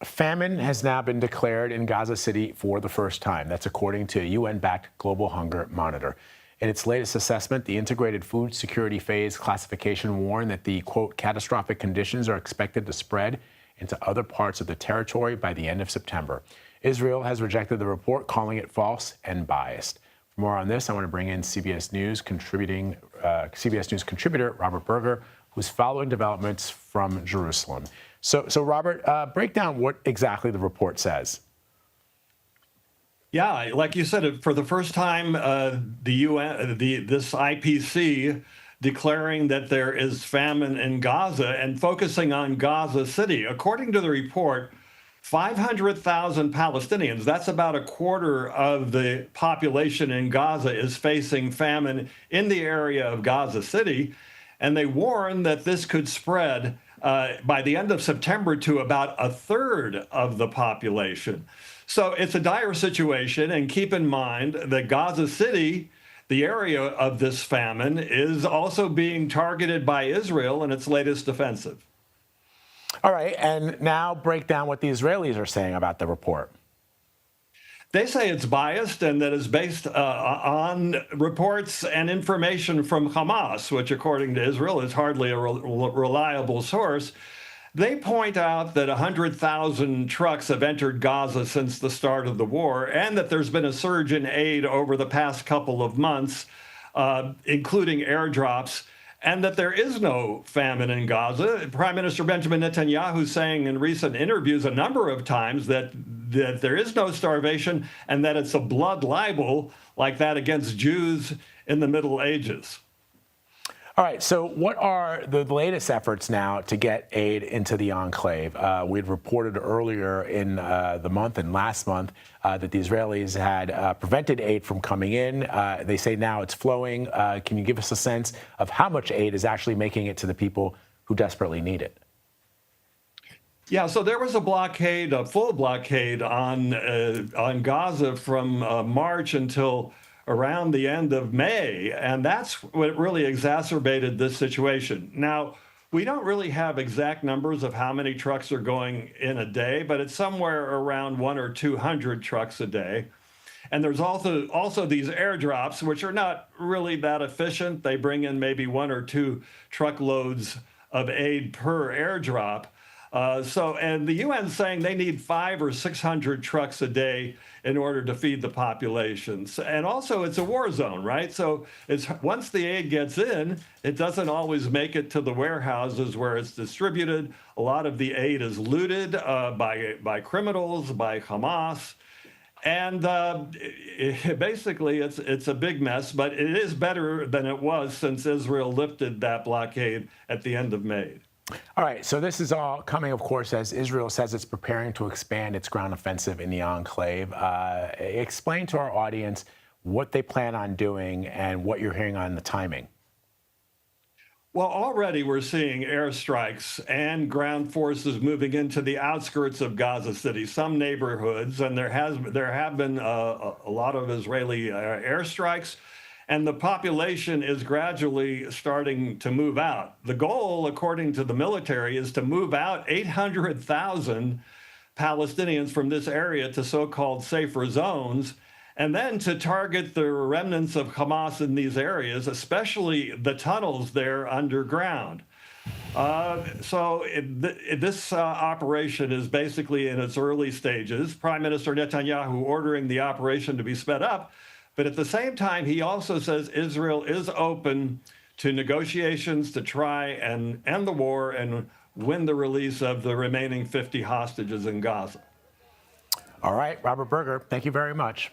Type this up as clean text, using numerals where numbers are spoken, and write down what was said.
Famine has now been declared in Gaza City for the first time. That's according to a UN-backed Global Hunger Monitor. In its latest assessment, the Integrated Food Security Phase classification warned that the, quote, catastrophic conditions are expected to spread into other parts of the territory by the end of September. Israel has rejected the report, calling it false and biased. For more on this, I want to bring in CBS News contributor Robert Berger, who's following developments from Jerusalem. So Robert, break down what exactly the report says. Yeah, like you said, for the first time, the UN, this IPC declaring that there is famine in Gaza and focusing on Gaza City. According to the report, 500,000 Palestinians, that's about a quarter of the population in Gaza, is facing famine in the area of Gaza City. And they warn that this could spread by the end of September to about a third of the population. So it's a dire situation, and keep in mind that Gaza City, the area of this famine, is also being targeted by Israel in its latest offensive. All right, and now break down what the Israelis are saying about the report. They say it's biased and that it's based on reports and information from Hamas, which, according to Israel, is hardly a reliable source. They point out that 100,000 trucks have entered Gaza since the start of the war, and that there's been a surge in aid over the past couple of months, including airdrops, and that there is no famine in Gaza. Prime Minister Benjamin Netanyahu saying in recent interviews a number of times that there is no starvation and that it's a blood libel like that against Jews in the Middle Ages. All right, so what are the latest efforts now to get aid into the enclave? We had reported earlier in the month and last month that the Israelis had prevented aid from coming in. They say now it's flowing. Can you give us a sense of how much aid is actually making it to the people who desperately need it? Yeah, so there was a blockade, a full blockade on Gaza from March until around the end of May, and that's what really exacerbated this situation. Now, we don't really have exact numbers of how many trucks are going in a day, but it's somewhere around 100 or 200 trucks a day. And there's also these airdrops, which are not really that efficient. They bring in maybe 1 or 2 truckloads of aid per airdrop. And the UN is saying they need 500 or 600 trucks a day in order to feed the populations. And also, it's a war zone, right? So once the aid gets in, it doesn't always make it to the warehouses where it's distributed. A lot of the aid is looted by criminals, by Hamas. And basically, it's a big mess, but it is better than it was since Israel lifted that blockade at the end of May. All right, so this is all coming, of course, as Israel says it's preparing to expand its ground offensive in the enclave. Explain to our audience what they plan on doing and what you're hearing on the timing. Well, already we're seeing airstrikes and ground forces moving into the outskirts of Gaza City, some neighborhoods, and there have been a lot of Israeli airstrikes. And the population is gradually starting to move out. The goal, according to the military, is to move out 800,000 Palestinians from this area to so-called safer zones, and then to target the remnants of Hamas in these areas, especially the tunnels there underground. This operation is basically in its early stages. Prime Minister Netanyahu ordering the operation to be sped up. But at the same time, he also says Israel is open to negotiations to try and end the war and win the release of the remaining 50 hostages in Gaza. All right, Robert Berger, thank you very much.